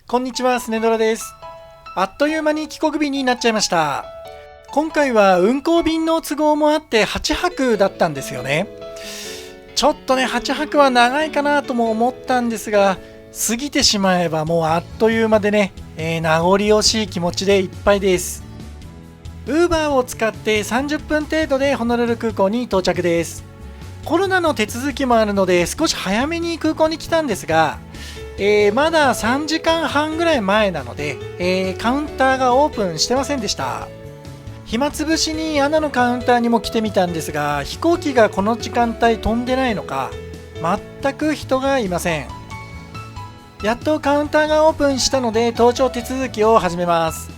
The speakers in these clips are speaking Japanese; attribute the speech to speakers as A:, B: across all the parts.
A: こんにちは、スネドラです。あっという間に帰国日になっちゃいました。今回は運航便の都合もあって8泊だったんですよね。ちょっとね、8泊は長いかなとも思ったんですが、過ぎてしまえばもうあっという間でね、名残惜しい気持ちでいっぱいです。Uber を使って30分程度でホノルル空港に到着です。コロナの手続きもあるので少し早めに空港に来たんですが、まだ3時間半ぐらい前なので、カウンターがオープンしてませんでした。暇つぶしにアナのカウンターにも来てみたんですが、飛行機がこの時間帯飛んでないのか全く人がいません。やっとカウンターがオープンしたので搭乗手続きを始めます。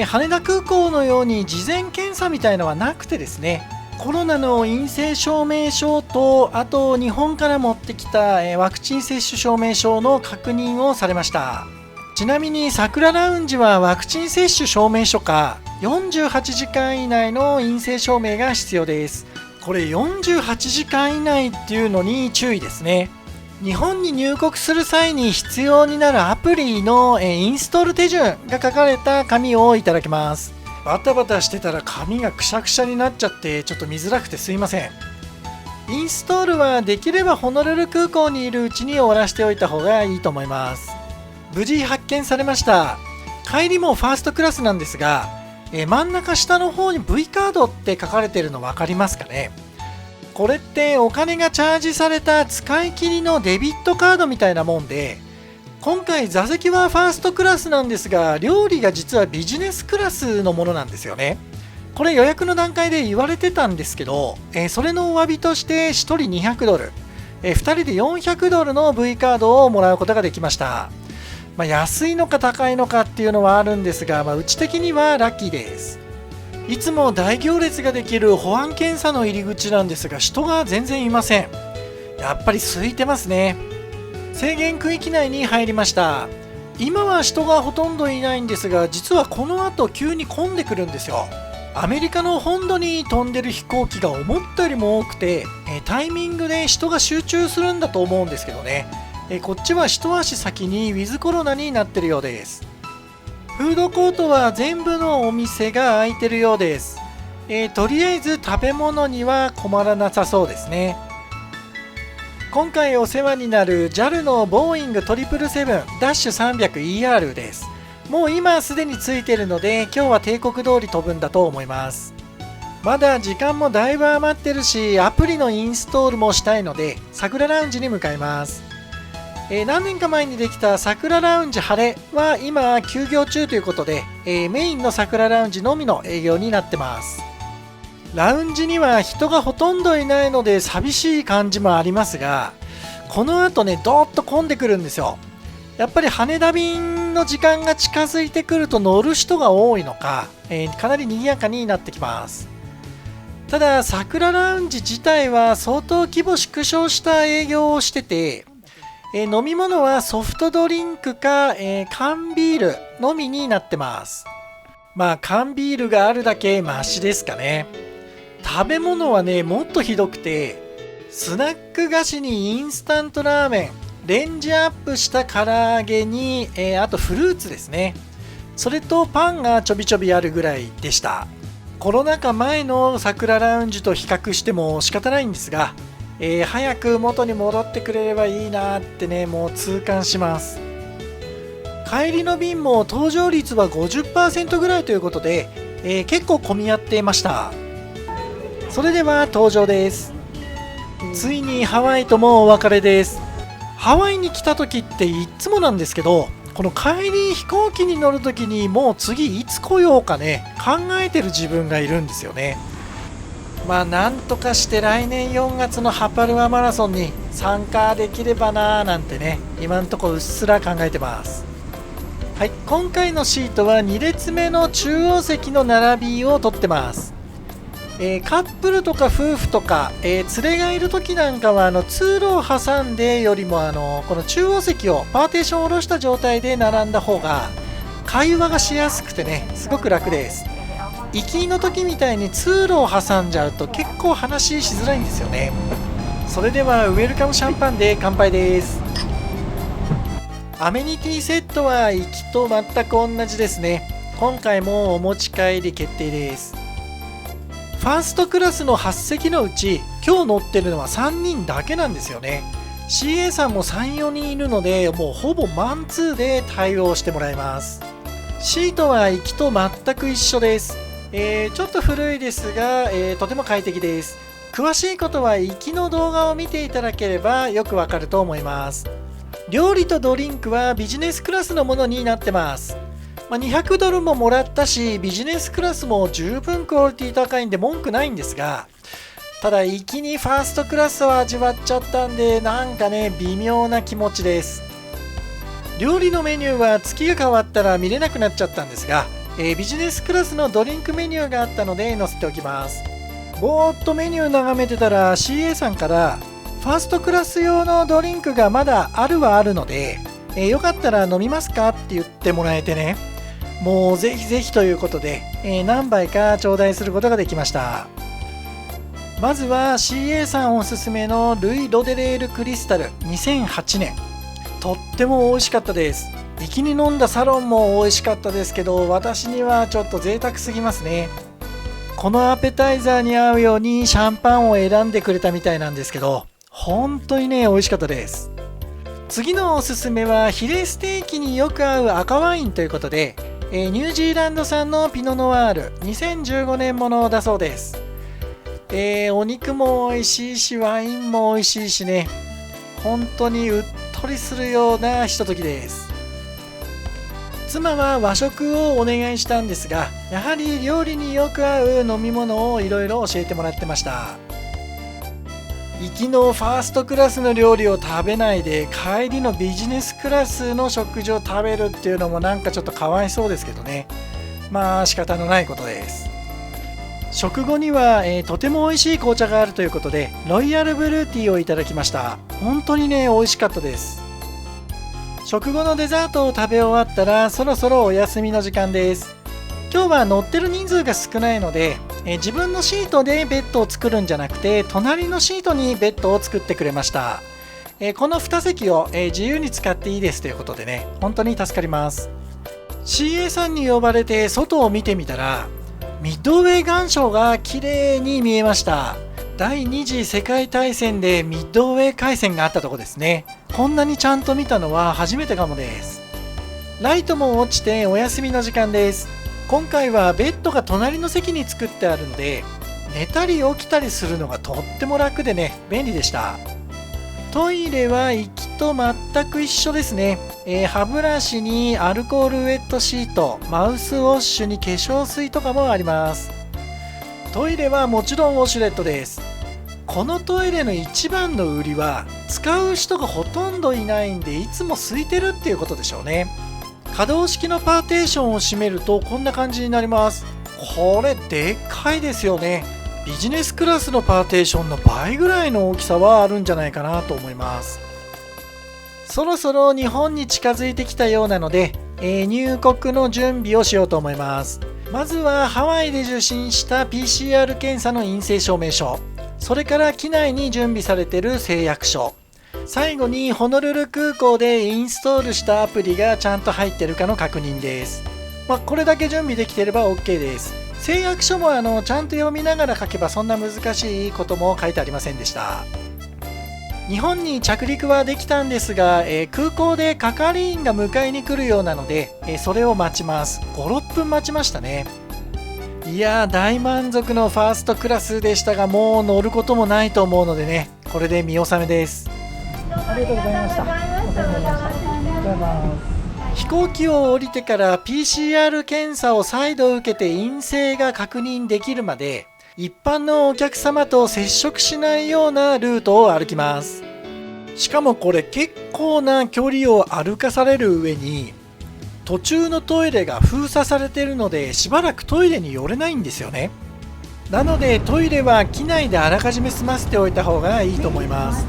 A: 羽田空港のように事前検査みたいのはなくてですね、コロナの陰性証明書と、あと日本から持ってきたワクチン接種証明書の確認をされました。ちなみに桜ラウンジはワクチン接種証明書か48時間以内の陰性証明が必要です。これ48時間以内っていうのに注意ですね。日本に入国する際に必要になるアプリのインストール手順が書かれた紙をいただきます。バタバタしてたら紙がくしゃくしゃになっちゃってちょっと見づらくてすいません。インストールはできればホノルル空港にいるうちに終わらせておいた方がいいと思います。無事発見されました。帰りもファーストクラスなんですが、真ん中下の方に V カードって書かれてるの分かりますかね。これってお金がチャージされた使い切りのデビットカードみたいなもんで、今回座席はファーストクラスなんですが、料理が実はビジネスクラスのものなんですよね。これ予約の段階で言われてたんですけど、それのお詫びとして1人200ドル、2人で400ドルの V カードをもらうことができました。安いのか高いのかっていうのはあるんですが、うち的にはラッキーです。いつも大行列ができる保安検査の入り口なんですが、人が全然いません。やっぱり空いてますね。制限区域内に入りました。今は人がほとんどいないんですが、実はこの後急に混んでくるんですよ。アメリカの本土に飛んでる飛行機が思ったよりも多くて、タイミングで人が集中するんだと思うんですけどね、こっちは一足先にウィズコロナになってるようです。フードコートは全部のお店が開いてるようです。とりあえず食べ物には困らなさそうですね。今回お世話になる JAL のボーイング 777-300ER です。もう今すでについているので、今日は定刻通り飛ぶんだと思います。まだ時間もだいぶ余ってるし、アプリのインストールもしたいので桜ラウンジに向かいます。何年か前にできた桜ラウンジ晴れは今休業中ということで、メインの桜ラウンジのみの営業になってます。ラウンジには人がほとんどいないので寂しい感じもありますが、この後ねどーっと混んでくるんですよ。やっぱり羽田便の時間が近づいてくると乗る人が多いのか、かなり賑やかになってきます。ただ桜ラウンジ自体は相当規模縮小した営業をしてて、飲み物はソフトドリンクか、缶ビールのみになってます。缶ビールがあるだけマシですかね。食べ物はねもっとひどくて、スナック菓子にインスタントラーメン、レンジアップした唐揚げに、あとフルーツですね。それとパンがちょびちょびあるぐらいでした。コロナ禍前の桜ラウンジと比較しても仕方ないんですが、早く元に戻ってくれればいいなってね、もう痛感します。帰りの便も搭乗率は 50% ぐらいということで、結構混み合っていました。それでは登場です。ついにハワイともお別れです。ハワイに来た時っていっつもなんですけど、この帰り飛行機に乗る時にもう次いつ来ようかね考えてる自分がいるんですよね。なんとかして来年4月のハパルアマラソンに参加できればなーなんてね、今んとこうっすら考えてます。はい、今回のシートは2列目の中央席の並びを取ってます。カップルとか夫婦とか、連れがいる時なんかは通路を挟んでよりもこの中央席をパーテーションを下ろした状態で並んだ方が会話がしやすくてね、すごく楽です。行きの時みたいに通路を挟んじゃうと結構話しづらいんですよね。それではウェルカムシャンパンで乾杯です。アメニティセットは行きと全く同じですね。今回もお持ち帰り決定です。ファーストクラスの8席のうち今日乗ってるのは3人だけなんですよね。 CA さんも 3,4 人いるので、もうほぼマンツーで対応してもらいます。シートは行きと全く一緒です。ちょっと古いですが、とても快適です。詳しいことは行きの動画を見ていただければよくわかると思います。料理とドリンクはビジネスクラスのものになってます。200ドルももらったし、ビジネスクラスも十分クオリティ高いんで文句ないんですが、ただ行きにファーストクラスを味わっちゃったんで、なんかね微妙な気持ちです。料理のメニューは月が変わったら見れなくなっちゃったんですが、ビジネスクラスのドリンクメニューがあったので載せておきます。ぼーっとメニュー眺めてたら CA さんからファーストクラス用のドリンクがまだあるはあるので、よかったら飲みますかって言ってもらえてね、もうぜひぜひということで、何杯か頂戴することができました。まずは CA さんおすすめのルイ・ロデレールクリスタル2008年、とっても美味しかったです。行きに飲んだサロンも美味しかったですけど、私にはちょっと贅沢すぎますね。このアペタイザーに合うようにシャンパンを選んでくれたみたいなんですけど、本当にね美味しかったです。次のおすすめはヒレステーキによく合う赤ワインということで、ニュージーランド産のピノノワール2015年ものだそうです。お肉も美味しいしワインも美味しいしね、本当にうっとりするようなひとときです。妻は和食をお願いしたんですが、やはり料理によく合う飲み物をいろいろ教えてもらってました。行きのファーストクラスの料理を食べないで帰りのビジネスクラスの食事を食べるっていうのもなんかちょっとかわいそうですけどね、仕方のないことです。食後には、とても美味しい紅茶があるということでロイヤルブルーティーをいただきました。本当にね美味しかったです。食後のデザートを食べ終わったらそろそろお休みの時間です。今日は乗ってる人数が少ないので、自分のシートでベッドを作るんじゃなくて隣のシートにベッドを作ってくれました。この2席を、自由に使っていいですということでね、本当に助かります。 CA さんに呼ばれて外を見てみたらミッドウェー岩礁が綺麗に見えました。第二次世界大戦でミッドウェー海戦があったとこですね。こんなにちゃんと見たのは初めてかもです。ライトも落ちてお休みの時間です。今回はベッドが隣の席に作ってあるので寝たり起きたりするのがとっても楽でね便利でした。トイレは行きと全く一緒ですね。歯ブラシにアルコールウェットシート、マウスウォッシュに化粧水とかもあります。トイレはもちろんウォシュレットです。このトイレの一番の売りは使う人がほとんどいないんでいつも空いてるっていうことでしょうね。可動式のパーテーションを閉めるとこんな感じになります。これでっかいですよね。ビジネスクラスのパーテーションの倍ぐらいの大きさはあるんじゃないかなと思います。そろそろ日本に近づいてきたようなので、入国の準備をしようと思います。まずはハワイで受診した PCR 検査の陰性証明書、それから機内に準備されている誓約書、最後にホノルル空港でインストールしたアプリがちゃんと入っているかの確認です。これだけ準備できていれば OK です。誓約書もちゃんと読みながら書けばそんな難しいことも書いてありませんでした。日本に着陸はできたんですが、空港で係員が迎えに来るようなので、それを待ちます。5、6分待ちましたね。いやー大満足のファーストクラスでしたが、もう乗ることもないと思うのでね、これで見納めです。ありがとうございました。お世話になりました。ありがとうございます。飛行機を降りてから PCR 検査を再度受けて陰性が確認できるまで一般のお客様と接触しないようなルートを歩きます。しかもこれ結構な距離を歩かされる上に途中のトイレが封鎖されているのでしばらくトイレに寄れないんですよね。なのでトイレは機内であらかじめ済ませておいた方がいいと思います。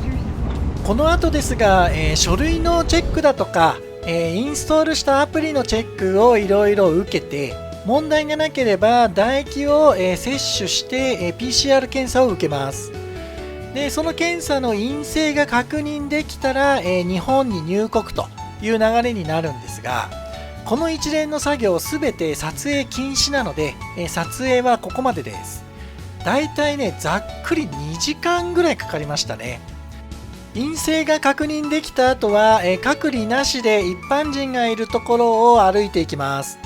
A: この後ですが、書類のチェックだとか、インストールしたアプリのチェックをいろいろ受けて問題がなければ唾液を、摂取して、PCR 検査を受けます。でその検査の陰性が確認できたら、日本に入国という流れになるんですが、この一連の作業すべて撮影禁止なので、撮影はここまでです。だいたいね、ざっくり2時間ぐらいかかりましたね。陰性が確認できた後は、隔離なしで一般人がいるところを歩いていきます。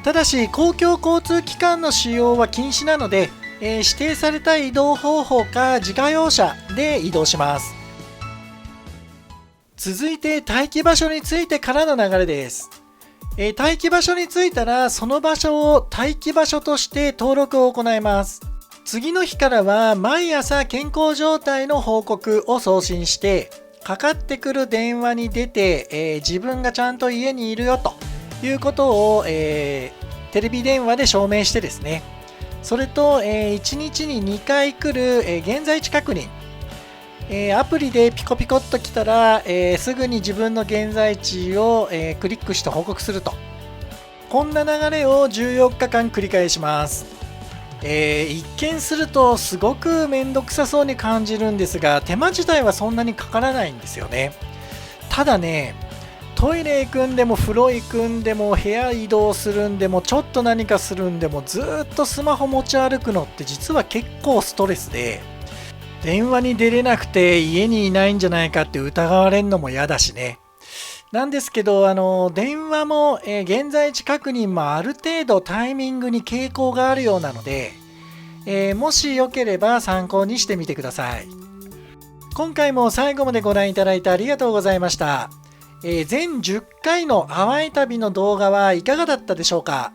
A: ただし公共交通機関の使用は禁止なので、指定された移動方法か自家用車で移動します。続いて待機場所についてからの流れです。待機場所に着いたらその場所を待機場所として登録を行います。次の日からは毎朝健康状態の報告を送信して、かかってくる電話に出て、自分がちゃんと家にいるよということを、テレビ電話で証明してですね、それと、1日に2回来る、現在地確認、アプリでピコピコっと来たら、すぐに自分の現在地を、クリックして報告すると、こんな流れを14日間繰り返します。一見するとすごくめんどくさそうに感じるんですが、手間自体はそんなにかからないんですよね。ただね、トイレ行くんでも風呂行くんでも部屋移動するんでもちょっと何かするんでもずっとスマホ持ち歩くのって実は結構ストレスで、電話に出れなくて家にいないんじゃないかって疑われるのも嫌だしね。なんですけど、電話も、現在地確認もある程度タイミングに傾向があるようなので、もしよければ参考にしてみてください。今回も最後までご覧いただいてありがとうございました。全10回のハワイ旅の動画はいかがだったでしょうか。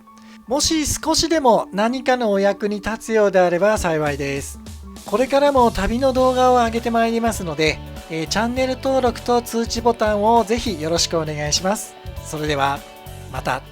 A: もし少しでも何かのお役に立つようであれば幸いです。これからも旅の動画を上げてまいりますので、チャンネル登録と通知ボタンをぜひよろしくお願いします。それではまた。